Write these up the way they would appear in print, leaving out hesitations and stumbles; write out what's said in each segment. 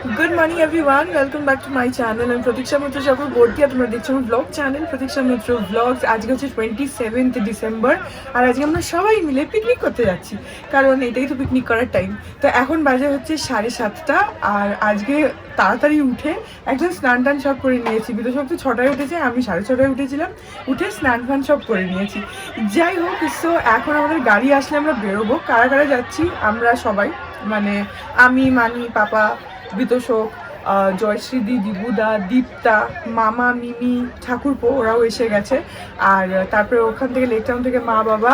Good morning everyone, welcome back to my channel. I'm Pratiksha Mitra Chakraborty আর তোমরা দেখছো আমার vlog channel Pratiksha Mitra Vlogs. আজকে হচ্ছে 27th December আর আজকে আমরা সবাই মিলে পিকনিক করতে যাচ্ছি কারণ এটাই তো পিকনিক করার টাইম। তো এখন বাজে হচ্ছে 7:30 আর আজকে তাড়াতাড়ি উঠে একদম স্নান টান সব করে নিয়েছি। বিদুষক তো 6টায় উঠেছে, আমি 6:30 উঠেছিলাম, উঠে স্নান ফান সব করে নিয়েছি। যাই হোক, সো এখন আমাদের গাড়ি আসলে আমরা বেরোবো। কারা কারা যাচ্ছি আমরা সবাই, মানে আমি, মানি, পাপা, বিতোষক, জয়শ্রীদি, দিবুদা, দীপ্তা, মামা, মিমি, ঠাকুরপো ওরাও এসে গেছে। আর তারপরে ওখান থেকে লেক টাউন থেকে মা বাবা,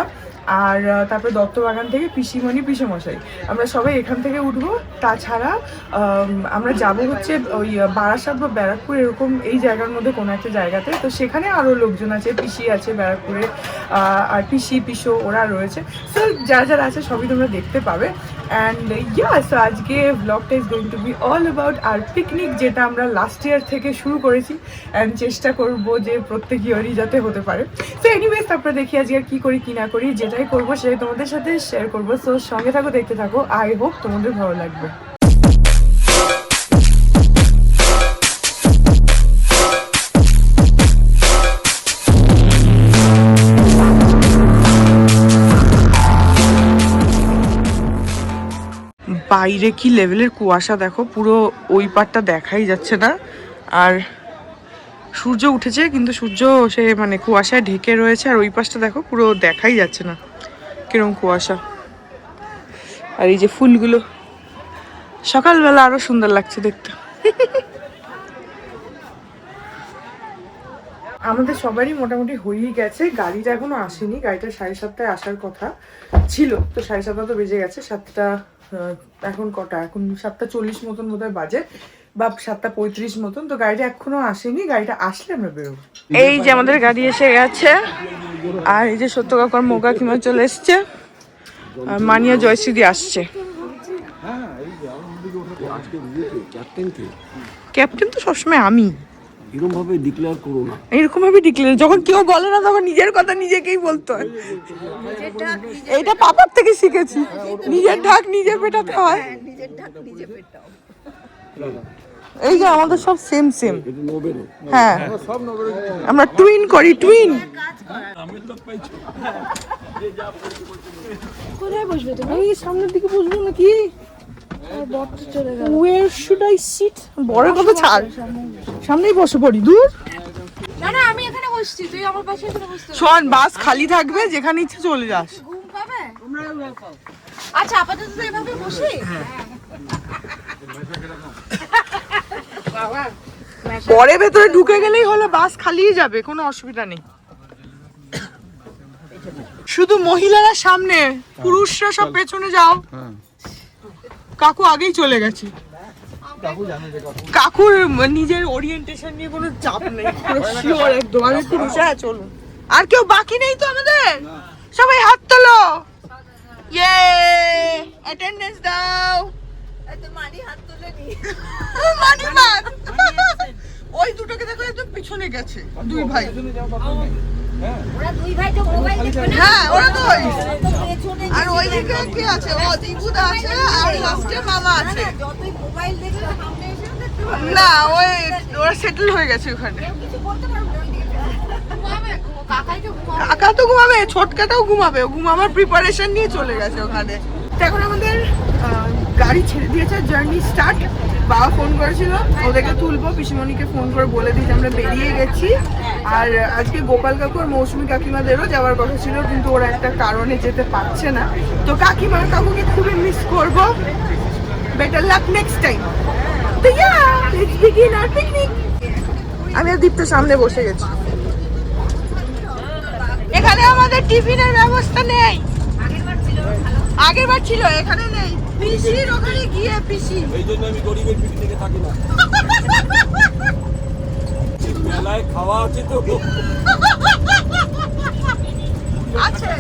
আর তারপরে দত্তবাগান থেকে পিসিমণি পিসেমশাই, আমরা সবাই এখান থেকে উঠবো। তাছাড়া আমরা যাব হচ্ছে ওই বারাসাত বা ব্যারাকপুর এরকম এই জায়গার মধ্যে কোনো একটা জায়গাতে। তো সেখানে আরও লোকজন আছে, পিসি আছে ব্যারাকপুরে, আর পিসি পিসো ওরা রয়েছে। সো যারা যারা আছে সবই তোমরা দেখতে পাবে। অ্যান্ড সো আজকে ব্লগটা is going to be all about our picnic, যেটা আমরা লাস্ট ইয়ার থেকে শুরু করেছি অ্যান্ড চেষ্টা করবো যে প্রত্যেক ইয়ারই যাতে হতে পারে। সো এনিওয়েজ, তারপরে দেখি আজকে আর কী করি কী না করি, যেটাই করবো সেটাই তোমাদের সাথে শেয়ার করবো। সো সঙ্গে থাকো, দেখতে থাকো, আই হোপ তোমাদের ভালো লাগবে। বাইরে কি লেভেলের কুয়াশা দেখো, পুরো ওই পারটা দেখাই যাচ্ছে না। আর সূর্য উঠেছে কিন্তু সূর্য সে মানে কুয়াশায় ঢেকে রয়েছে, আর ওই পাশটা দেখো পুরো দেখাই যাচ্ছে না কিরকম কুয়াশা। আর এই যে ফুলগুলো সকালবেলা আরো সুন্দর লাগছে দেখতে। আমাদের সবারই মোটামুটি হয়েই গেছে, গাড়িটা এখনো আসেনি। গাড়িটা 7:30 আসার কথা ছিল, তো 7:30 তো বেজে গেছে। 7টা এখন কটা, এখন 7:40 মতন বোধহয় বাজে বা 7:35 মতন। তো গাড়িটা এখনো আসেনি, গাড়িটা আসলে আমরা বেরোবো। এই যে আমাদের গাড়ি এসে গেছে, আর এই যে সত্য কাকার মোগা কিমা চলে এসছে, আর মানিয়া জয়শ্রীদি আসছে। ক্যাপ্টেন তো সবসময় আমি। এরকম ভাবে ডিক্লেয়ার করো না, এরকম ভাবে ডিক্লেয়ার যখন কেউ বলে না তখন নিজের কথা নিজেকেই বলতে হয়। এইটা পাপার থেকে শিখেছি, নিজের ঢাক নিজে পেটাতে হয়। এই যে আমাদের সব সেম সেম, হ্যাঁ আমরা টুইন করি, টুইন। কোথায় বসবে তুমি? এই সামনের দিকে বসবো নাকি? Where should I sit? বড়ের কথা ছাড়, সামনেই বসে পড়ি। দূর না না, আমি এখানে বসছি, তুই আমার পাশে এখানে বসতে। শোন, বাস খালি থাকবে, যেখানে ইচ্ছে চলে যাস। ঘুম পাবে? আচ্ছা, আপাতত তো এভাবে বসি। পরে ভেতরে ঢুকে গেলেই হলো, বাস খালিই যাবে, কোনো অসুবিধা নেই। শুধু মহিলারা সামনে, পুরুষরা সব পেছনে যাও। কাকু আগেই চলে গেছে। কাকুর নিজের ওরিয়েন্টেশন নিয়ে কোনো চাপ নেই, পুরো শিওর একদম আমি পুরুষ। হ্যাঁ চলুন। আর কেউ বাকি নেই তো আমাদের? সবাই হাত তোলো, ইয়ে অ্যাটেন্ডেন্স দাও। মানি হাত তুলে নি। মানি বাদ। ওই দুটোকে দেখো একদম পিছনে গেছে, দুই ভাই। ওরা দুই ভাই তো মোবাইল দেখবে না। হ্যাঁ ওরা তো ওই। পেছনে আর ওইদিকে কে আছে? ও দিবুদা আছে, আর লাস্টে মামা আছে। যতই মোবাইল দেখবে সামনে এসে দেখতে পাবে। না ওই ওরা সেটেল হয়ে গেছে ওখানে। কিছু করতে পারবে না ওইদিকে। ঘুমাবে, কাকাই তো ঘুমাবে। কাকা তো ঘুমাবে, ছোটকাটাও ঘুমাবে, ও ঘুমাবার প্রিপারেশন নিয়ে চলে গেছে ওখানে। তো এখন আমাদের গাড়ি ছেড়ে দিয়েছে, জার্নি স্টার্ট। বাবা ফোন করেছিল, ওদেরকে তুলবো, পিসিমণিকে ফোন করে বলে দিই যে আমরা বেরিয়ে গেছি। আর আজকে গোপাল কাকু আর মৌসুমী কাকিমাদেরও যাওয়ার কথা ছিল, কিন্তু ওরা একটা কারণে যেতে পারছে না। তো কাকিমার কাকুকে খুবই মিস করবো। Better luck next time. তো লেটস বিগিন আওয়ার পিকনিক। আমি আর দীপ্ত সামনে বসে গেছি। এখানে আমাদের টিফিনের ব্যবস্থা নেই, আগেরবার ছিল, এখানে নেই। পিসির ওখানে গিয়ে পিসি, এই জন্য আমি গরিবের পিকনিকে থাকি না। মেলায় খাওয়া আছে তো আছে।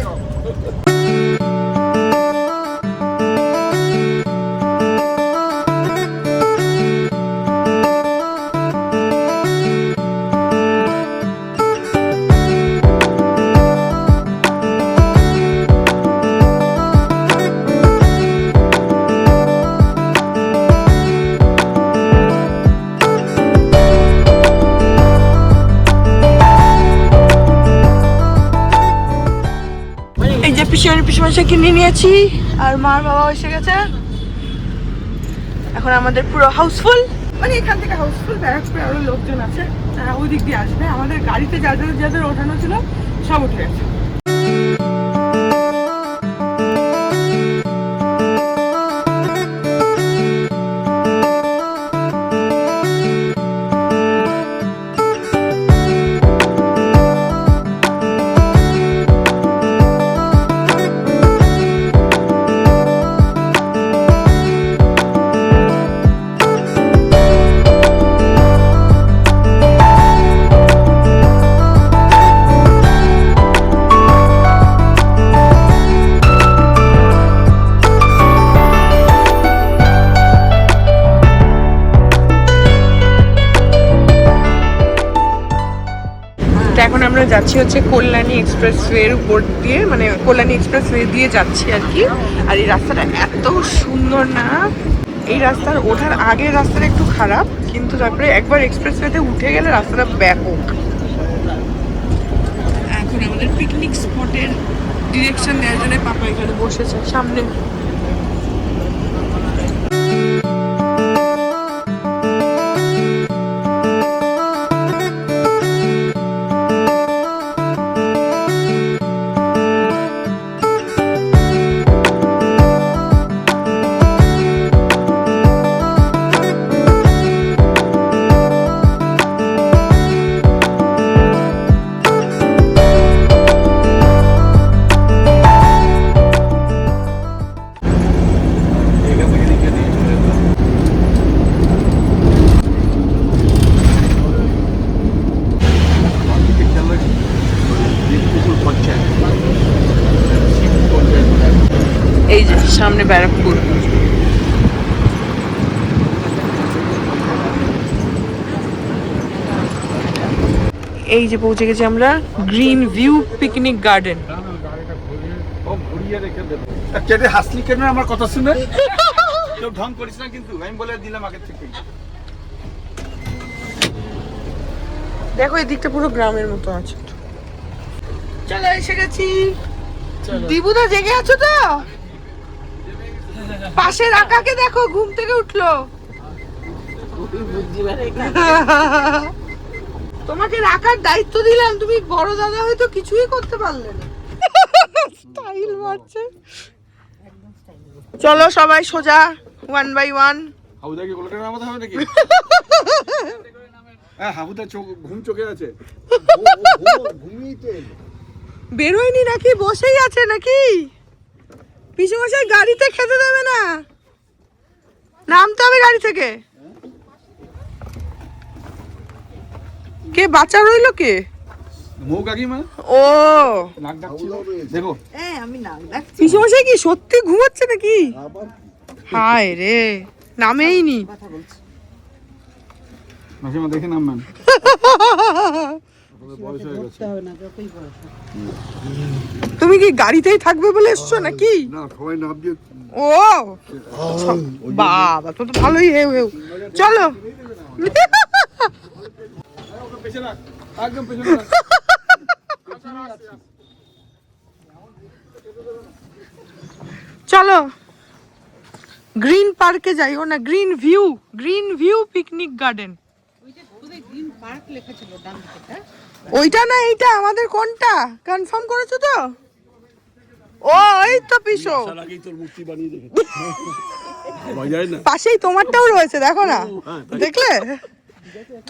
পিসিমশাইকে নিয়ে নিয়েছি আর মার বাবা এসে গেছে। এখন আমাদের পুরো হাউসফুল, মানে এখান থেকে হাউসফুল, ব্যারাকপুরে আরো লোকজন আছে, তারা ওই দিক দিয়ে আসবে। আমাদের গাড়িতে যাদের যাদের ওঠানো ছিল সব উঠে গেছে। এখন আমরা যাচ্ছি হচ্ছে কল্যাণী এক্সপ্রেসওয়ের উপর দিয়ে, মানে কল্যাণী এক্সপ্রেসওয়ে দিয়ে যাচ্ছি আর কি। আর এই রাস্তাটা এত সুন্দর না, এই রাস্তার ওঠার আগের রাস্তাটা একটু খারাপ, কিন্তু তারপরে একবার এক্সপ্রেসওয়েতে উঠে গেলে রাস্তাটা ব্যাপক। এখন আমাদের পিকনিক স্পটের ডিরেকশন দেওয়ার জন্য পাপা এখানে বসেছে সামনে। এই যে সামনে ব্যারাকপুর। এই যে পৌঁছে গেছি আমরা গ্রিন ভিউ পিকনিক গার্ডেন। হাসলি কেন আমার কথা শুনে? কেউ ঢং করিস না কিন্তু, আমি বলে দিলাম আগে থেকে। দেখো এই দিকটা পুরো গ্রামের মতো আছে। চলো এসে গেছি। দিবুদা জেগে আছো তো? পাশে রাকাকে দেখো ঘুম থেকে উঠলো। তোমাকে রাখার দায়িত্ব দিলাম, তুমি বড় দাদা হয়তো কিছুই করতে পারলে না। স্টাইল মারছে। চলো সবাই সোজা 1 by 1। হাবুদাকে কোলে করে নামাতে হবে নাকি? হ্যাঁ, হাবুদা ঘুম চোখে আছে। বেরোয়নি নাকি, বসেই আছে নাকি? পিসেমশাই গাড়িতে খেতে দেবে না, নামতে হবে গাড়ি থেকে। কে বাচ্চা রইলো কে? মৌ কাকিমা। ও নাক ডাকছিল দেখো। আমি নাক ডাকছি। পিসেমশাই কি সত্যি ঘুমাচ্ছে নাকি? হায় রে, নামেইনি। মাসিমা দেখে নামবেন। বয়স হয়ে গেছে। তুমি কি গাড়িতেই থাকবে বলে এসছো নাকি? না, সবাই নাম দিয়ে। ও বাবা, তো ভালোই হেউ হেউ। চলো পেছনে রাখ, একদম পেছনে রাখ। চলো গ্রিন পার্কে যাই। ও না, green view picnic garden. Green park লেখা ছিল ডান দিকে। ওইটা না এইটা, আমাদের কোনটা কনফার্ম করেছো তো? ও এই তো পিসো, আগেই তোর মূর্তি বানিয়ে দেখে বাজায় না। পাশেই তোমারটাও রয়েছে, দেখো না, দেখলে?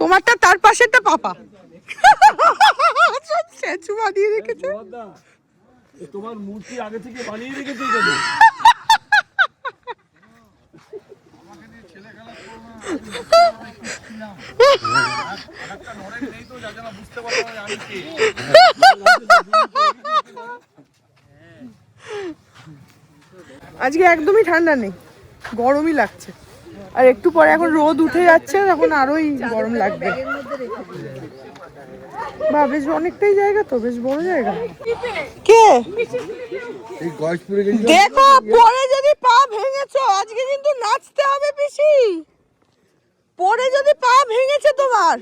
তোমারটা তার পাশেরটা পাপা সব স্ট্যাচু বানিয়ে রেখেছে। তোমার মূর্তি আগে থেকে বানিয়ে রেখেছে কেন? আজকে একদমই ঠান্ডা নেই, গরমই লাগছে। আর একটু পরে এখন রোদ উঠে যাচ্ছে, তখন আরোই গরম লাগবে। বা বেশ অনেকটাই জায়গা তো, বেশ বড় জায়গা। কে দেখো, পরে যদি পা ভেঙেছো আজকে কিন্তু নাচতে হবে পিসি। পরে যদি পা ভেঙেছে তোমার,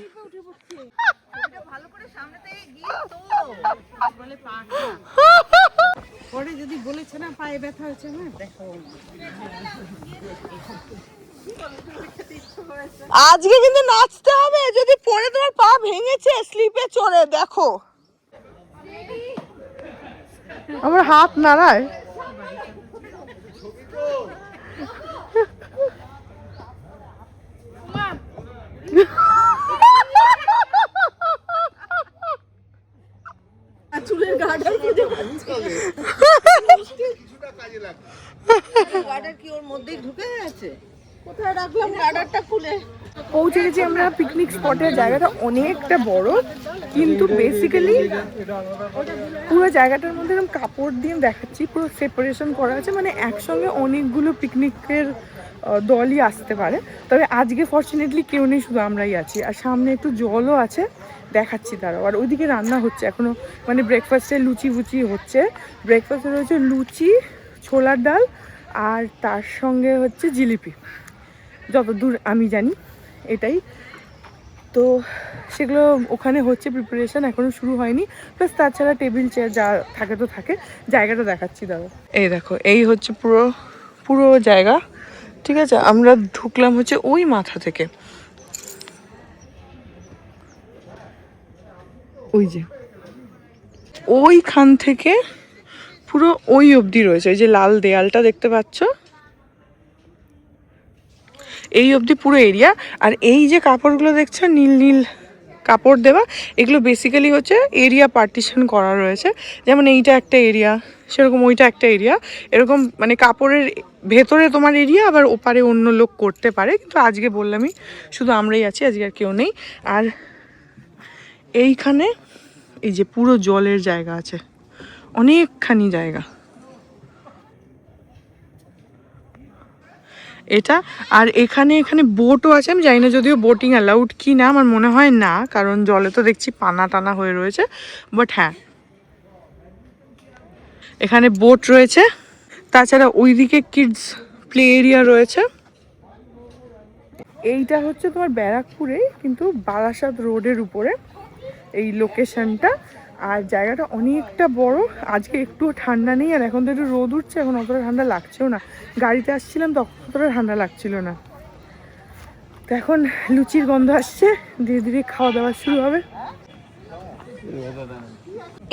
ভালো করে সামনেতে গিয়ে তো বলে পাটা পরে যদি বলেছে না পায়ে ব্যথা হচ্ছে না দেখো আজকে কিন্তু নাচতে হবে, যদি পরে তোমার পা ভেঙেছে স্লিপে চড়ে দেখো আমার হাত নাড়ায়। চুলের গার্ডার গার্ডার কি ওর মধ্যেই ঢুকে গেছে? কোথায় রাখলাম গার্ডারটা খুলে? পৌঁছে গেছি আমরা পিকনিক স্পটের। জায়গাটা অনেকটা বড়, কিন্তু বেসিক্যালি পুরো জায়গাটার মধ্যে এরকম কাপড় দিয়ে দেখাচ্ছি, পুরো সেপারেশন করা আছে, মানে একসঙ্গে অনেকগুলো পিকনিকের দলই আসতে পারে। তবে আজকে ফর্চুনেটলি কেউ নেই, শুধু আমরাই আছি। আর সামনে একটু জলও আছে, দেখাচ্ছি তারাও। আর ওইদিকে রান্না হচ্ছে এখনও, মানে ব্রেকফাস্টে লুচি ফুচি হচ্ছে। ব্রেকফাস্টে রয়েছে লুচি, ছোলার ডাল, আর তার সঙ্গে হচ্ছে জিলিপি, যতদূর আমি জানি এটাই। তো সেগুলো ওখানে হচ্ছে, প্রিপারেশন এখনও শুরু হয়নি। প্লাস তাছাড়া টেবিল চেয়ার যা থাকে তো থাকে। জায়গাটা দেখাচ্ছি দাদা, এই দেখো, এই হচ্ছে পুরো পুরো জায়গা, ঠিক আছে। আমরা ঢুকলাম হচ্ছে ওই মাথা থেকে, ওই যে ওইখান থেকে পুরো ওই অবধি রয়েছে। ওই যে লাল দেয়ালটা দেখতে পাচ্ছ, এই অবধি পুরো এরিয়া। আর এই যে কাপড়গুলো দেখছো নীল নীল কাপড় দেওয়া, এগুলো বেসিক্যালি হচ্ছে এরিয়া পার্টিশন করা রয়েছে। যেমন এইটা একটা এরিয়া, সেরকম ওইটা একটা এরিয়া, এরকম মানে কাপড়ের ভেতরে তোমার এরিয়া, আবার ওপারে অন্য লোক করতে পারে। কিন্তু আজকে বললামই শুধু আমরাই আছি, আজকে আর কেউ নেই। আর এইখানে এই যে পুরো জলের জায়গা আছে, অনেকখানি জায়গা এটা। আর এখানে বোটও আছে, আমি জানি না যদিও বোটিং অ্যালাউড কি না, আমার মনে হয় না, কারণ জলে তো দেখছি পানা টানা হয়ে রয়েছে। বাট হ্যাঁ, এখানে বোট রয়েছে। তাছাড়া ওইদিকে কিডস প্লে এরিয়া রয়েছে। এইটা হচ্ছে তোমার ব্যারাকপুরে, কিন্তু বারাসাত রোডের উপরে এই লোকেশনটা। আর জায়গাটা অনেকটা বড়। আজকে একটুও ঠান্ডা নেই, আর এখন তো একটু রোদ উঠছে, এখন অতটা ঠান্ডা লাগছেও না। গাড়িতে আসছিলাম তখন অতটা ঠান্ডা লাগছিল না। তো এখন লুচির গন্ধ আসছে, ধীরে ধীরে খাওয়া দাওয়া শুরু হবে।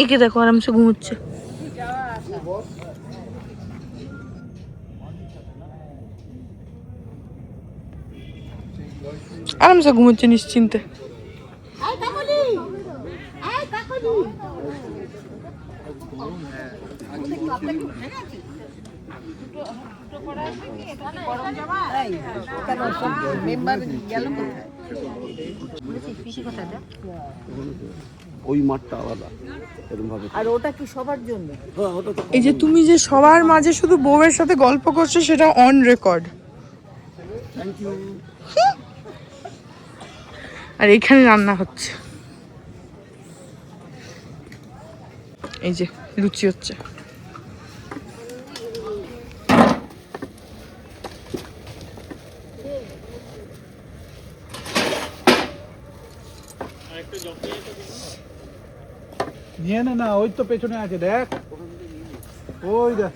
একে দেখো আরামসে ঘুমোচ্ছে। আরামসে ঘুমোচ্ছে নিশ্চিন্তে। ওই মাঠটা আলাদা এরকম ভাবে। আর ওটা কি সবার জন্য? এই যে তুমি যে সবার মাঝে শুধু বউয়ের সাথে গল্প করছো, সেটা অন রেকর্ড। Thank you. আর এখানে রান্না হচ্ছে, এই যে লুচি হচ্ছে। নিয়ে নে না, ওই তো পেছনে আছে দেখ, ওই দেখ।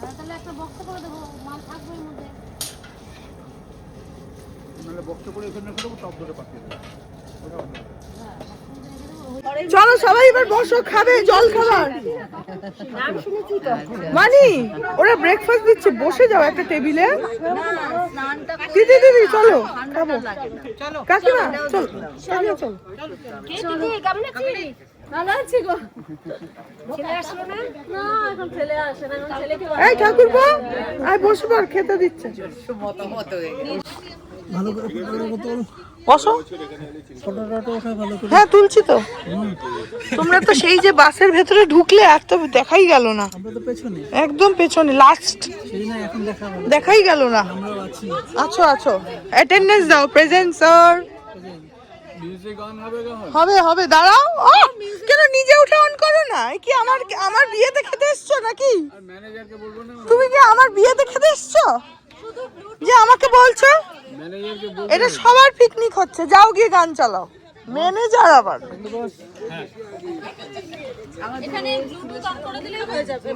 তাহলে একটা বক্স করে দেবো, মাল থাকবে এর মধ্যে। নাহলে বক্স করে এখানে রেখে দেবো, টপ ধরে পাঠিয়ে দেবো। চলো সবাই এবার বসো, খাবে জল খাবার। মানি ওরা ব্রেকফাস্ট দিচ্ছে, বসে যাও একটা টেবিলে। দিদি দিদি চলো খাবো। কাকিমা চল, কাকিমা চল। কেমন আছিস? ভালো আছি গো। ছেলে আসলো না? না এখন ছেলে আসে না, এখন ছেলেকে এই ঠাকুরপো, আয় বসে পড়, খেতে দিচ্ছে। ভালো করে ফটো বোতল বসো। ফটোটা ওখানে ভালো করে। হ্যাঁ তুলছি তো। তোমরা তো সেই যে বাসের ভেতরে ঢুকলে আর তো দেখাই গেল না। আমরা তো পেছনে, একদম পেছনে লাস্ট, সেই না এখন দেখা ভালো। দেখাই গেল না। আমরাও আছি। আছো আছো, অ্যাটেন্ডেন্স দাও। Present sir. মিউজিক অন হবে কেমন? হবে হবে, দাঁড়াও। কেন নিজে উঠে অন করো না? এই কি আমার বিয়েতে খেতে এসছো নাকি? আর ম্যানেজারকে বলবো না? তুমি কি আমার বিয়েতে খেতে এসছো? শুধু যে আমাকে বলছো এটা সবার পিকনিক হচ্ছে, যাও গিয়ে গান চালাও। ম্যানেজার আবার এখানে ব্লুটুথ অন করে দিলেই হয়ে যাবে।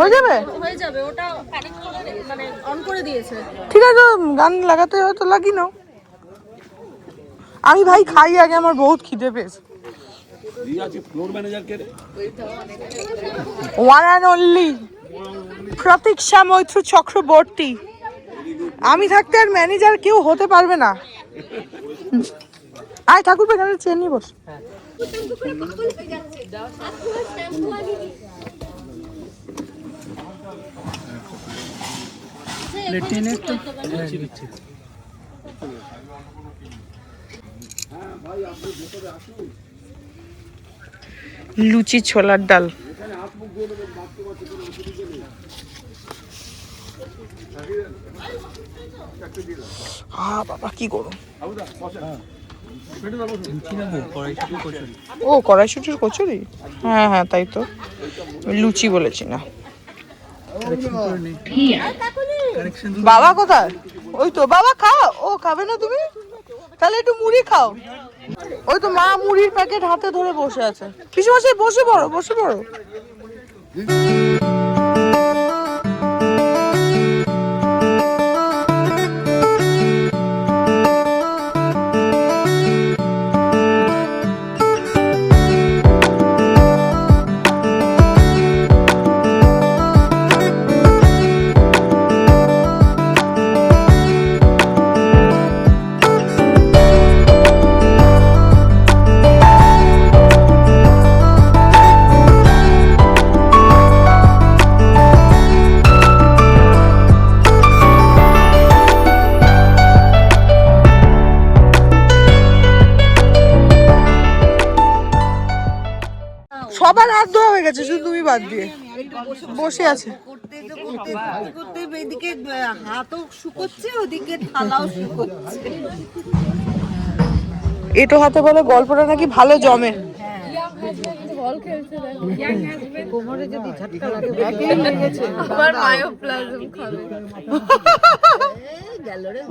হয়ে যাবে, ওটা কানেক্ট করে মানে অন করে দিয়েছে। ঠিক আছে, গান লাগাতে হয়তো লাগি নাও। আমি ভাই খাই আগে, আমার বহুত খিদে পেয়েছে। ওয়ান অ্যান্ড অনলি প্রতীক্ষা মৈত্র চক্রবর্তী। আমি থাকতে আর ম্যানেজার কেউ হতে পারবে না। আয় ঠাকুর এখানে চেয়ে নিয়ে বস। লুচি ছোলার ডাল। বাবা কি গরম। ও কড়াইশুটির কচুরি, হ্যাঁ হ্যাঁ তাই তো, লুচি বলেছি না। বাবা কোথায়? ওই তো বাবা, খাও। ও খাবে না তুমি? তাহলে একটু মুড়ি খাও। ওই তো মা মুড়ির প্যাকেট হাতে ধরে বসে আছে। পিসেমশাই বসে পড়ো, বসে পড়ো। সবার হাত ধোয়া হয়ে গেছে, শুধু তুমি বাদ দিয়ে বসে আছে। করতে এদিকে হাতও শুকোচ্ছে, ওদিকে থালাও শুকোচ্ছে। এটো হাতে বলে গল্পটা নাকি ভালো জমে। কোমরে যদি ঝটকা লাগে ব্যাকেই লেগেছে। আবার মায়োপ্লাজম খাবে। গেল রে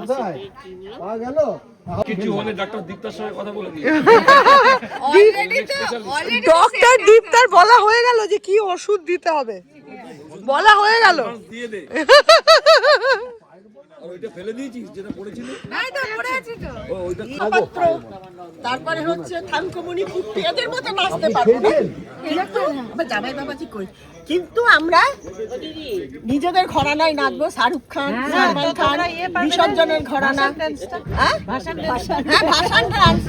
গেল কিছু হলে ডাক্তার দীপ্তার সঙ্গে কথা বলে দিই। ডক্টর দীপ্তার বলা হয়ে গেল যে কি ওষুধ দিতে হবে, বলা হয়ে গেল। দিয়ে দে। আর ওইটা ফেলে দিয়েছিস যেটা পড়েছিল? নাই তো পড়ে আছি তো। ও ওইটা খাবো। তারপরে হচ্ছে থানকুমনি ফুটতে এদের মতো নাচতে পারবো না। আমার জামাই বাবাজি কই, কিন্তু আমরা নিজেদের ঘরানায় নাচবো। শাহরুখ খান, সালমান খান, বিসর্জনের ঘরানা, ভাষণ ডান্স।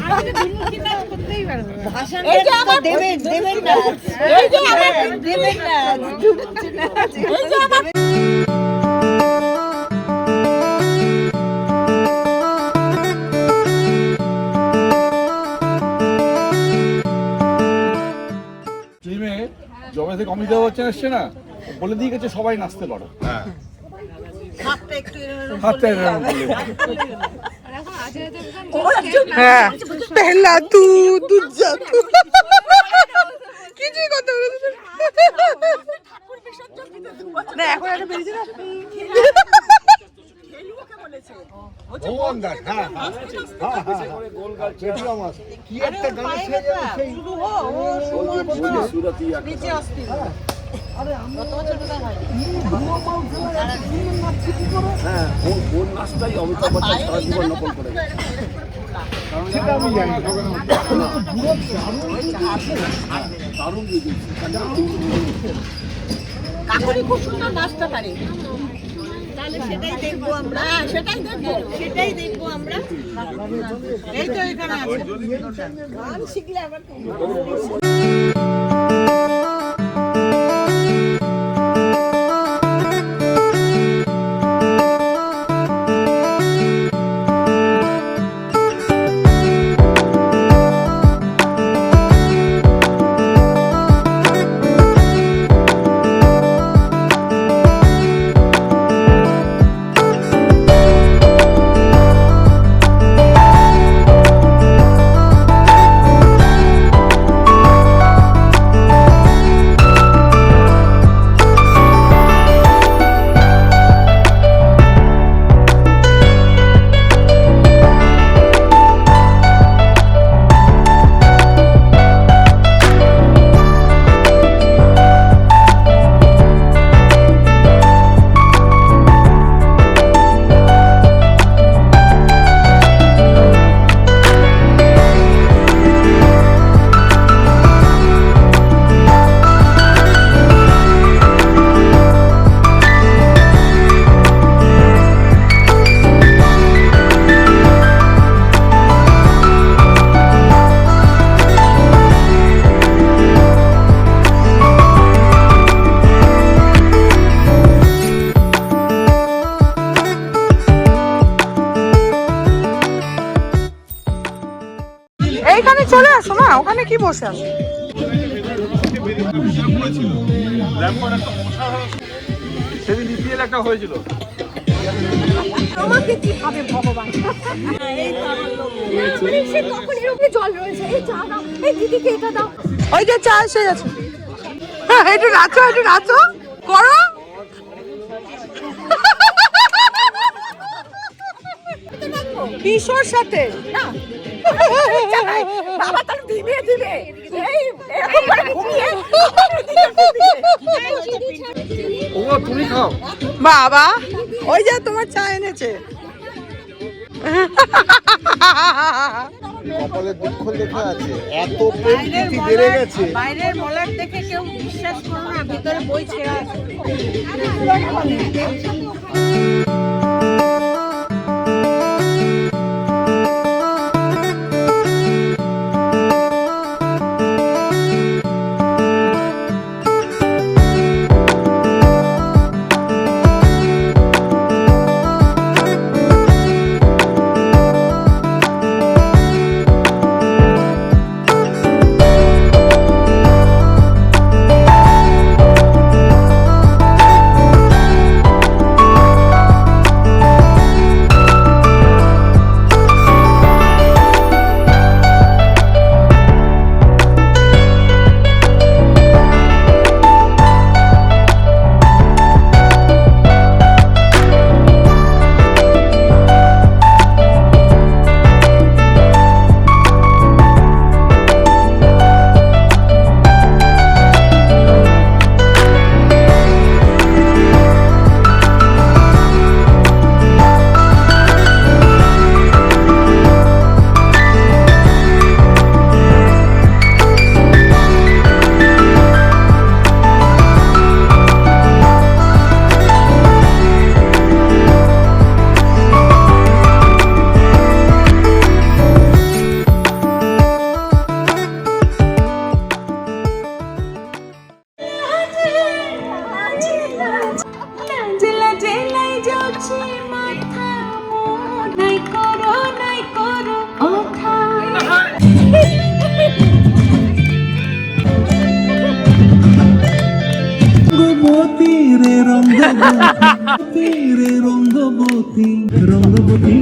এই যে আমার দেবের নাচ, এই যে আমার দেবের নাচ, এই যে আমার টিমে জবে থেকে অমিতাভ বচ্চন এসছে না, বলে দিয়ে গেছে সবাই নাচতে পারো। হাতটা একটু হাতটা এরকম বলে। হ্যাঁ পেহলা তু দুজা তু কিছুই করতে পারবে না। এখন একটা বেরিয়েছে না, কি একটা গান নিচে অস্থির। ওর নাচটাই অমিতাভ বচ্চন সারা জীবন নকল করে গেছে। সেটা আমি জানি। দারুণ দিয়ে দিয়েছি। কাকুরি খুব সুন্দর নাচতে পারে। তাহলে সেটাই দেখবো আমরা, সেটাই দেখবো আমরা। এই তো এখানে আছে গান শিখলে আবার এইখানে চলে আসো না, ওখানে কি বসে আছো? সেদিন ইপিএল একটা হয়েছিল। আমাকে কি ভাবে ভগবান? সে তখন এরকম জল রয়েছে, এই চা দাও, এই দিদিকে এটা দাও। ওই যে চা এসে গেছে। হ্যাঁ, একটু নাচো করো। কিশোর সাথে না বাবা তার দিবে এই এরকম করে ঘুমিয়ে ও তুমি খাও। বাবা, ওই যে তোমার চা এনেছে। কপালে দুঃখ লেখা আছে, এত প্রকৃতি বেড়ে গেছে। বাইরের মলার দেখে কেউ বিশ্বাস করো না, ভিতরে বই ছেঁড়া আছে।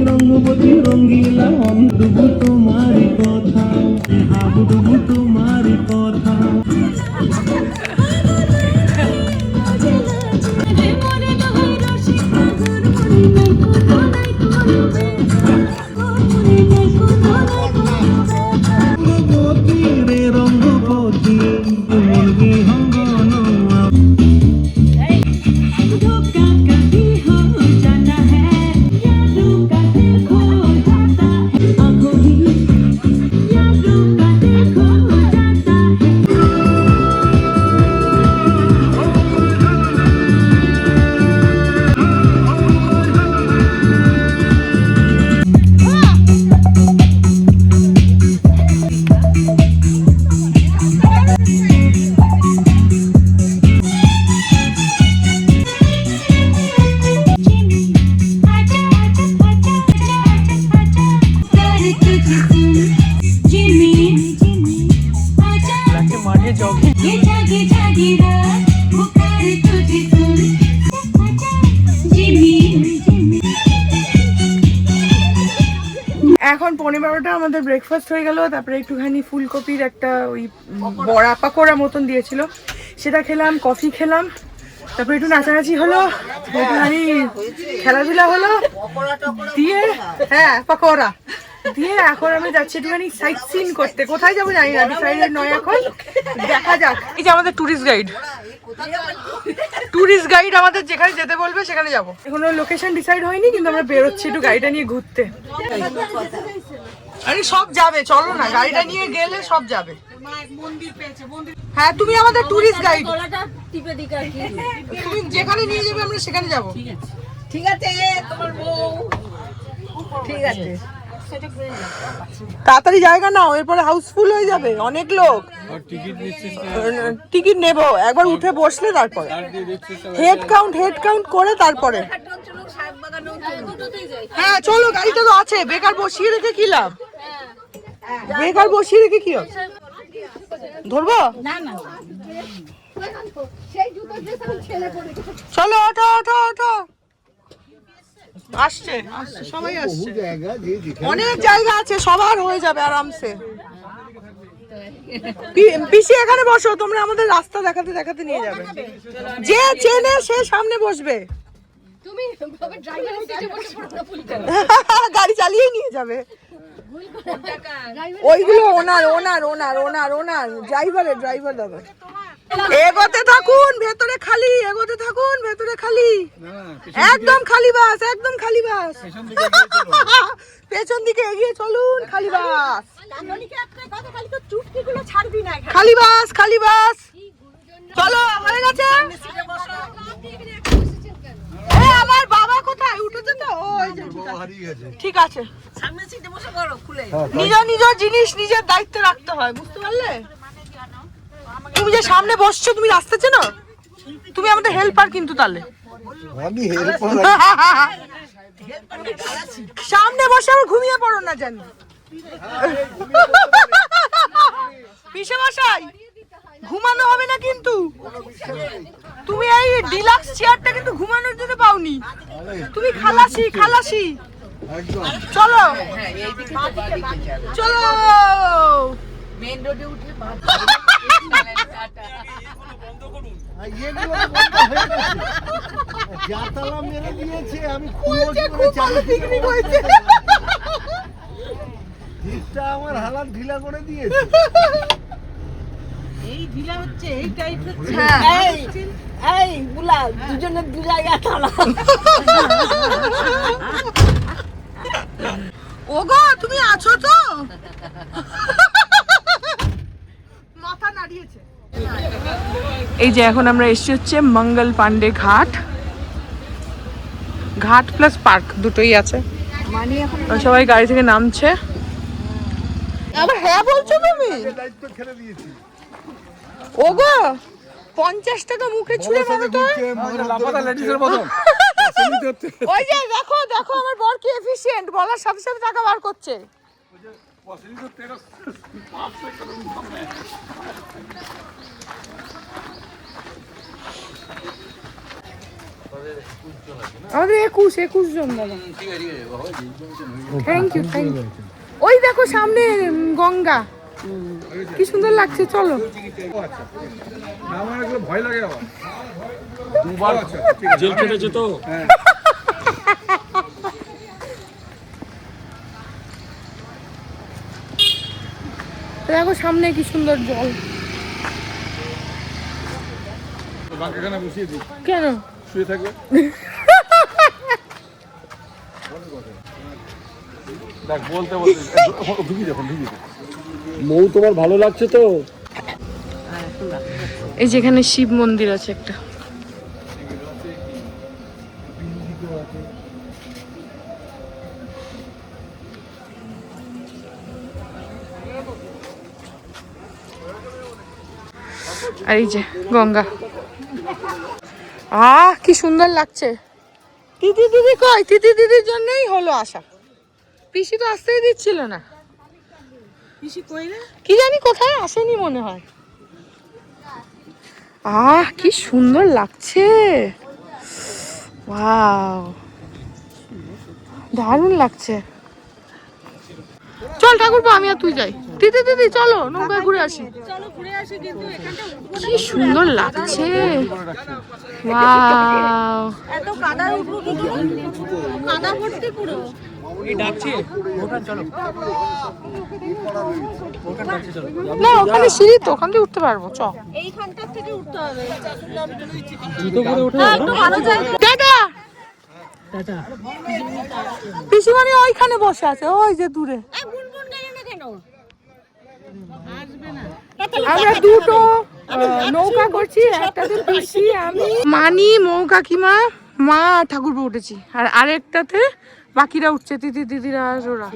রঙ্গবতী রঙ্গিলা অন্ধবু তোমারি কথা, হাবুডুবু তোমারি কথা। রঙ্গবতী মুরগি হঙ্গন এখন 11:15 আমাদের ব্রেকফাস্ট হয়ে গেল। তারপরে একটুখানি ফুলকপির একটা ওই বড়া পাকোড়া মতন দিয়েছিল, সেটা খেলাম, কফি খেলাম, তারপরে একটু নাচানাচি হলো, একটুখানি খেলাধুলা হলো, দিয়ে হ্যাঁ পাকোড়া দিয়ে এখন আমি যাচ্ছি একটুখানি সাইট সিন করতে। কোথায় যাবো জানি না, ডিসাইডেড নয় এখন, দেখা যাক। এই যে আমাদের ট্যুরিস্ট গাইড আমাদের যেখানে যেতে বলবে সেখানে যাবো। এখনো লোকেশন ডিসাইড হয়নি, কিন্তু আমরা বেরোচ্ছি একটু গাড়িটা নিয়ে ঘুরতে। আরে সব যাবে, চলো না, গাড়িটা নিয়ে গেলে সব যাবে। হ্যাঁ, তুমি আমাদের ট্যুরিস্ট গাইড, তুমি যেখানে নিয়ে যাবে আমরা সেখানে যাবো। ঠিক আছে তোমার বউ, ঠিক আছে তাড়াতাড়ি জায়গা নাও, এরপরে হাউসফুল হয়ে যাবে, অনেক লোক। টিকিট নেব, একবার উঠে বসলে তারপরে হেড কাউন্ট করে তারপরে। হ্যাঁ চলো, গাড়িটা তো আছে, বেকার বসিয়ে রেখে কি লাভ। বেকার বসিয়ে রেখে কি হবে? ধরবো? চলো ওঠো ওঠো ওঠো। আসছে আসছে সবাই আসছে, অনেক জায়গা আছে, সবার হয়ে যাবে আরামসে। পিসি এখানে বসো, তোমরা আমাদের রাস্তা দেখাতে দেখাতে নিয়ে যাবে। যে চেনে সে সামনে বসবে, তুমি ড্রাইভারের সিটে বসে পড়ো ফুল করে। গাড়ি চালিয়ে নিয়ে যাবে। ওইগুলো ওনার ওনার ওনার ওনার ওনার ড্রাইভার দাদা। এগোতে থাকুন, ভেতরে খালি, এগোতে থাকুন, ভেতরে খালি, একদম খালি বাস, একদম খালি বাস। পেছন দিকে এগিয়ে চলুন, খালি বাস, খালি বাস, খালি বাস। চলো হয়ে গেছে। আমার বাবা কোথায় উঠেছে তো? ওই যে ঠিক আছে, নিজের নিজের জিনিস নিজের দায়িত্বে রাখতে হয়, বুঝতে পারলে? তুমি যে সামনে বসছো, তুমি রাস্তা চেনো, তুমি আমাদের হেল্পার কিন্তু। তাহলে আমি হেল্পার, সামনে বসে আবার ঘুমিয়ে পড়ো না জানি। পিসে মশাই ঘুমানো হবে না কিন্তু। তুমি এই ডিলাক্স চেয়ারটা কিন্তু ঘুমানোর জন্য পাওনি, তুমি খালাসি খালাসি। চলো চলো, মেন রোডে উঠে আমার হালাত ঢিলা করে দিয়েছে। এই ঢিলা হচ্ছে, এই টাইট হচ্ছে। এই বুলা দুজনের দু জায়গা তালা। ওগো তুমি আছো তো? মাথা নাড়িয়েছে। এই যে এখন আমরা এসেছি হচ্ছে মঙ্গল পান্ডে ঘাট, ঘাট প্লাস পার্ক দুটোই আছে। সবাই গাড়ি থেকে নামছে। আবার হ্যাঁ বলছো তুমি? ওগো 50 টাকা মুখে ছুঁড়ে মারো তো। ওই যে দেখো দেখো আমার বর কি এফিশিয়েন্ট, বলার সাথে সাথে টাকা বার করছে। আমাদের 21 জন দাদা। Thank you thank you. ওই দেখো সামনে গঙ্গা, কি সুন্দর লাগছে। চলো। আমার ভয় লাগে, আবার দুবার জেল কেটেছে তো। দেখো সামনে কি সুন্দর জল। বাঁকাখানা বসিয়ে দিই, কেন শুয়ে থাকবে। দেখ বলতে বলতে ঢুকি যখন ঢুকি। মৌ তোমার ভালো লাগছে তো? এই যেখানে শিব মন্দির আছে একটা। আর এই যে গঙ্গা। কি সুন্দর লাগছে। তিথি দিদি কই? তিথি দিদির জন্যই হলো আসা, পিসি তো আসতেই দিচ্ছিল না। পিসি কই রে? কি জানি কোথায়, আসেনি মনে হয়। কি সুন্দর লাগছে, ওয়াও দারুণ লাগছে। চল ঠাকুরপো, আমি আর তুই যাই। দিদি দিদি চলো নৌকায় ঘুরে আসি। কি সুন্দর লাগছে, ওয়াও। এত কাদা উঠবো কি করে? কাদা ভর্তি পুরো। না ওখানে সিঁড়ি তো, ওখান থেকে উঠতে পারবো। চ এইখানটার থেকে উঠতে হবে। টাটা। পিসিমণি ওইখানে বসে আছে, ওই যে দূরে। গুনগুন গেলে না কেন? আমরা দুটো নৌকা করছি, একটাতে পিসি আমি মানি মৌ কাকিমা মা ঠাকুরপো উঠেছি, আর আরেকটাতে বাকিরা উঠছে, তিথি দিদিরা ওরা।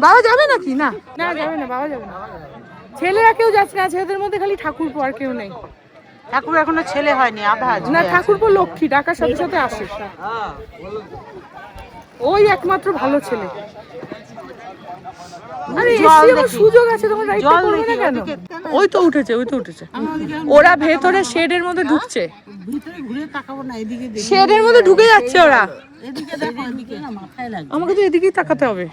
বাবা যাবে নাকি? না না যাবে না, বাবা যাবে না। ছেলেরা কেউ যাচ্ছে না, ছেলেদের মধ্যে খালি ঠাকুরপো, আর কেউ নেই। ঠাকুর এখনো ছেলে হয়নি, আধা না ঠাকুরপো লক্ষ্মী, ডাকার সাথে সাথে আসে, ওই একমাত্র ভালো ছেলে। আরে জল এসি আমার দেখি। সুযোগ আছে, তোমার রাইডটা জল করবে দেখি না কেন? ওদিকে। ওই তো উঠেছে, ওরা ভেতরে শেডের মধ্যে ঢুকছে, ভিতরে ঘুরে তাকাবো না, এদিকে দেখি। শেডের মধ্যে ঢুকে যাচ্ছে ওরা। এদিকে দেখো, এদিকে না মাথায় লাগবে। আমাকে তো এদিকেই তাকাতে হবে।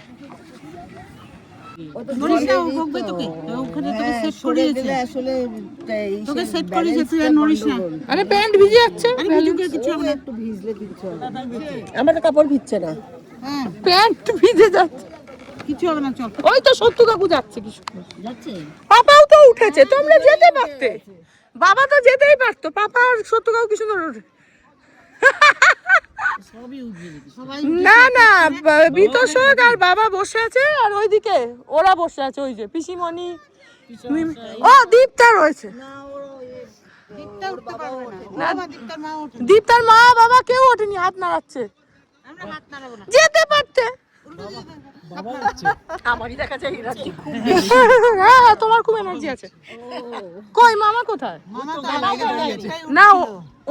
নড়িস না, ও বকবে তোকে। ওখানে তোকে সেট করিয়েছে। তোকে সেট করিয়েছে, তুই আর নড়িস না। আরে প্যান্ট ভিজে যাচ্ছে, আরে ভিজুকে কিছু হবে না। আমার তো কাপড় ভিজছে না। হ্যাঁ, প্যান্ট ভিজে যাচ্ছে। কিছু হবে না, চল। ওই তো সত্যু কাকু যাচ্ছে কি সুন্দর। যাচ্ছে। পাপাও তো উঠেছে, তোমরা যেতে পারতে, বাবা তো যেতেই পারতো, পাপা আর সত্যু কাকু কি সুন্দর উঠে। সবই উঠবে দেখি। সবাই না না, বিতোষক আর বাবা বসে আছে, আর ওইদিকে ওরা বসে আছে, ওই যে পিসিমণি, ও দীপটা রয়েছে। দিকটা উঠতে পারবে না। বাবা দিকটার মা উঠে। দীপটার মা বাবা কেউ ওঠেনি, হাত নাড়াচ্ছে। আমরা হাত নাড়াবো না। যেতে পারতে। আমারই দেখা যায় এনার্জি খুব। হ্যাঁ তোমার খুব এনার্জি আছে। কই মামা কোথায়? মামা তো বাইরে দাঁড়িয়ে আছে। না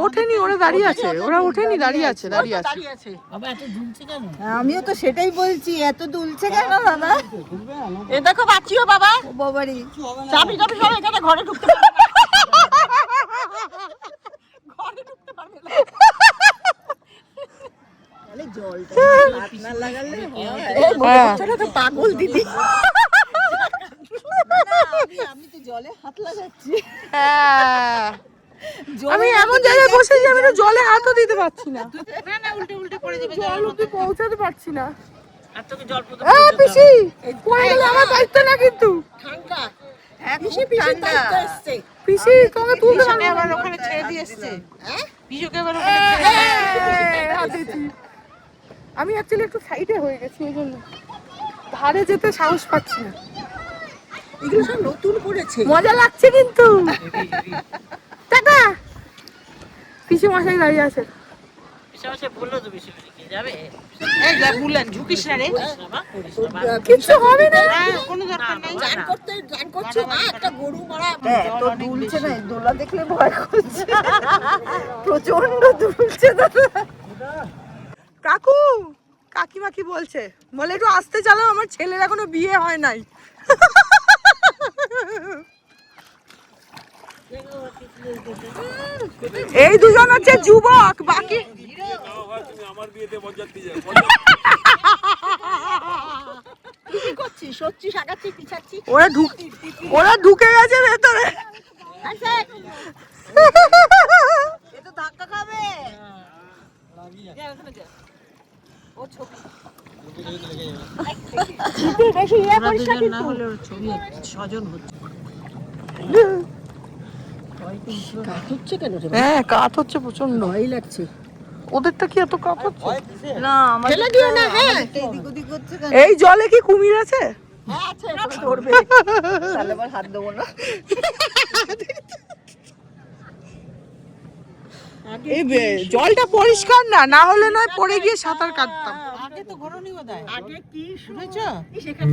ওঠেনি, ওরা দাঁড়িয়ে আছে, ওরা ওঠেনি, দাঁড়িয়ে আছে, দাঁড়িয়ে আছে। বাবা এত ঝুলছে কেন? আমিও তো সেটাই বলছি, এত দুলছে কেন দাদা? এ দেখো বাঁচিও বাবা, বাবারি চাবি টাবি সব এখানে ঘরে ঢুকতে পারবে না। ঘরে ঢুকতে পারবে না। জলটা হাত না লাগালে বাচ্চাটা তো পাগল দিদি। আমি তো জলে হাত লাগাচ্ছি। হ্যাঁ, আমি এমন জায়গায় বসেছি আমি তো জলে হাতও দিতে পারছি না, না না, উল্টে উল্টে পড়ে যাবে। জল অব্দি পৌঁছাতে পারছি না। আর তোকে জল পড়তে হ্যাঁ পিসি, পড়ে গেলে আমার দায়িত্ব না কিন্তু। ঠান্ডা। হ্যাঁ পিসি পিসি দায়িত্ব এসছে। পিসি তোমাকে তুলতে পিছনে পারবো আবার না। ওখানে ছেড়ে দিয়ে এসছে। পিছুকে আবার ওখানে ছেড়ে দিয়ে এসছে। হাত দিয়েছি। আমি অ্যাকচুয়ালি একটু সাইডে হয়ে গেছি, এই জন্য ধারে যেতে সাহস পাচ্ছি না। এগুলো সব নতুন করেছে। মজা লাগছে কিন্তু। টাটা। পিসি মশাই দাঁড়িয়ে আছে। পিছনে বললো তো বেশি বেশি কি যাবে। এই যা বুলেন, ঝুঁকিস না রে। কিছু হবে না। না, কোনো দরকার নেই। গান করছো মা, একটা গরু মারা। এত দুলছে না, এই দোলা দেখলে ভয় করছে। প্রচন্ড দুলছে দাদা। কাকু, কাকিমা কি বলছে? বলে একটু আস্তে চালাও, আমার ছেলের এখনো বিয়ে হয় নাই। এই দুজন হচ্ছে যুবক, বাকি আমার বিয়েতে বরযাত্রী যায়। কি করছিস? সত্যি সাগাচ্ছি পিছাচ্ছি। ওরা ঢুকে গেছে ভেতরে। এ তো ধাক্কা খাবে। ওরা দুজন না হলে ওর ছবি স্বজন হচ্ছে। কাজ হচ্ছে কেন রে? হ্যাঁ কাত হচ্ছে প্রচন্ড। ভয় লাগছে। ওদেরটা কি এত কাত হচ্ছে? না আমার ফেলে দিও না, হ্যাঁ। এদিক ওদিক করছে কেন? এই জলে কি কুমির আছে? হ্যাঁ আছে, তবে ধরবে। তাহলে আবার হাত দেবো না। এই জলটা পরিষ্কার না, না হলে নয় পড়ে গিয়ে সাঁতার কাটতাম। আগে তো ঘরনি বোধহয়। আগে কি শুনেছো? সেখানে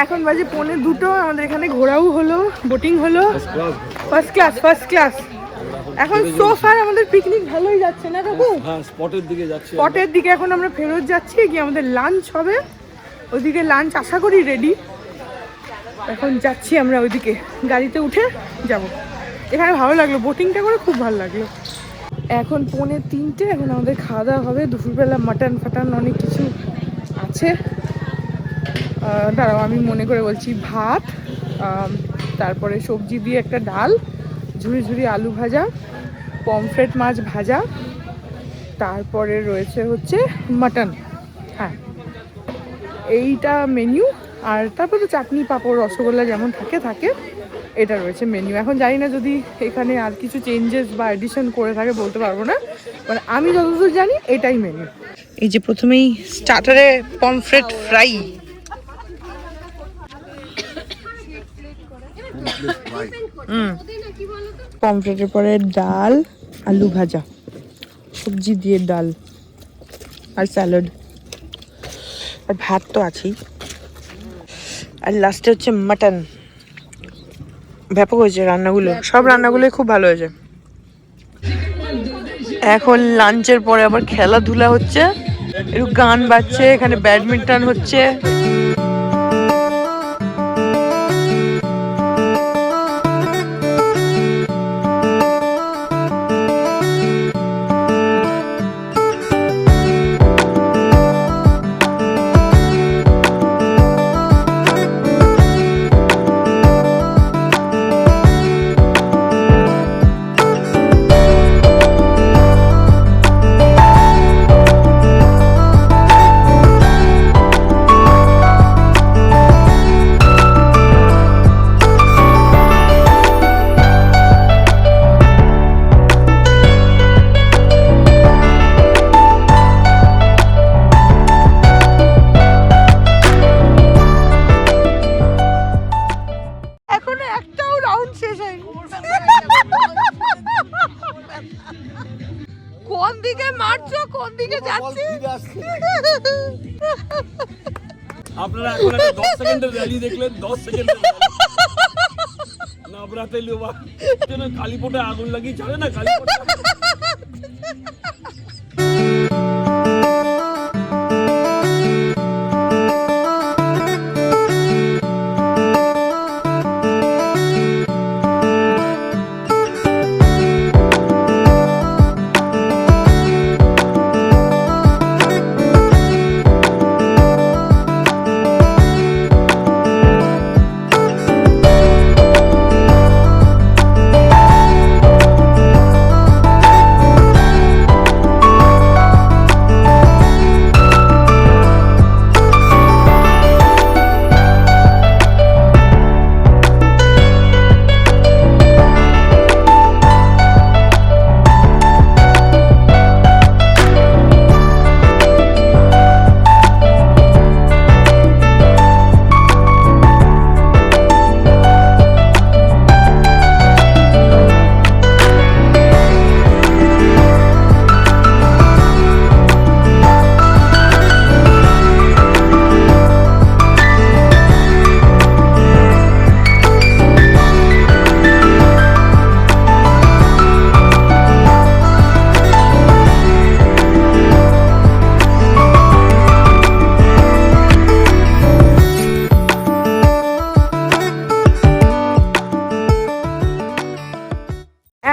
এখন বাজে 1:45, আমাদের এখানে ঘোরাও হলো, বোটিং হলো, ফার্স্ট ক্লাস। এখন সোফার আমাদের পিকনিক ভালোই যাচ্ছে না কাকু? হ্যাঁ, স্পটের দিকে যাচ্ছে। স্পটের দিকে এখন আমরা ফেরত যাচ্ছি, গিয়ে আমাদের লাঞ্চ হবে, ওইদিকে লাঞ্চ আশা করি রেডি। এখন যাচ্ছি আমরা ওইদিকে, গাড়িতে উঠে যাব। এখানে ভালো লাগলো, বোটিংটা করে খুব ভালো লাগলো। এখন 2:45, এখন আমাদের খাওয়া দাওয়া হবে। দুপুরবেলা মাটন ফাটান অনেক কিছু আছে। দাঁড়াও আমি মনে করে বলছি, ভাত, তারপরে সবজি দিয়ে একটা ডাল, ঝুরি ঝুরি আলু ভাজা, পমফ্রেট মাছ ভাজা, তারপরে রয়েছে হচ্ছে মাটন। হ্যাঁ, এইটা মেনু। আর তারপর তো চাটনি পাঁপড় রসগোল্লা যেমন থাকে এটা রয়েছে মেনু। এখন জানি না যদি এখানে আর কিছু চেঞ্জেস বা এডিশন করে থাকে, বলতে পারবো না, মানে আমি যতদূর জানি এটাই মেনু। এই যে প্রথমেই স্টার্টারে পমফ্রেট ফ্রাই, পমফ্রেটের পরে ডাল, আলু ভাজা, সবজি দিয়ে ডাল আর স্যালাড, আর ভাত তো আছেই, আর লাস্টে হচ্ছে মাটন। ব্যাপক হয়েছে রান্নাগুলো, সব রান্নাগুলোই খুব ভালো হয়েছে। এখন লাঞ্চের পরে আবার খেলাধুলা হচ্ছে, একটু গান বাজছে, এখানে ব্যাডমিন্টন হচ্ছে। কোন দিকে মারছো, কোন দিকে যাচ্ছে? আপনারা এখন 10 সেকেন্ডের র্যালি দেখলেন, 10 সেকেন্ডের নবরাতে লোবা যেন কালীপটে আগুন লাগিয়ে চলে না, কালীপটে।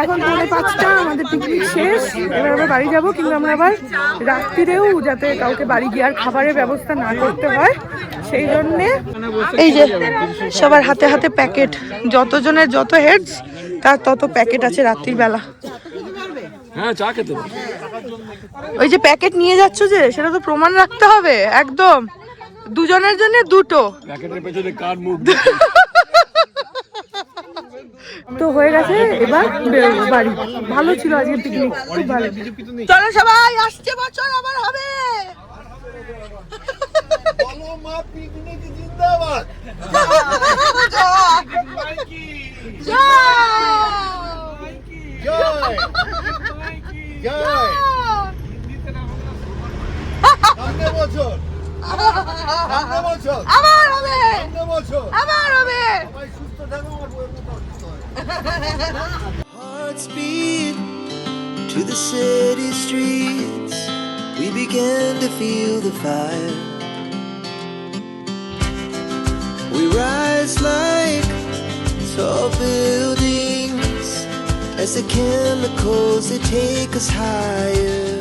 এখন 5:30, আমাদের পিকনিক শেষ। এবার আবার বাড়ি যাবো, কিন্তু আমরা আবার রাত্রিরেও যাতে কাউকে বাড়ি গিয়ে আর খাবারের ব্যবস্থা না করতে হয়, সেই জন্যে এই যে সবার হাতে হাতে প্যাকেট, যতজনের যত হেডস তার তত প্যাকেট আছে রাত্রির বেলা। হ্যাঁ, চা খেতে। ওই যে প্যাকেট নিয়ে যাচ্ছ যে, সেটা তো প্রমাণ রাখতে হবে একদম, দুজনের জন্য দুটো প্যাকেটের পেছনে কার মুখ। তো হয়ে গেছে, এবার বেরোবো বাড়ি। ভালো ছিল আজকে পিকনিক, খুব ভালো। চলো সবাই, আসছে বছর আবার হবে। আবার হবে, আবার হবে। Hearts beat to the city streets. We began to feel the fire. We rise like tall buildings as the chemicals they take us higher.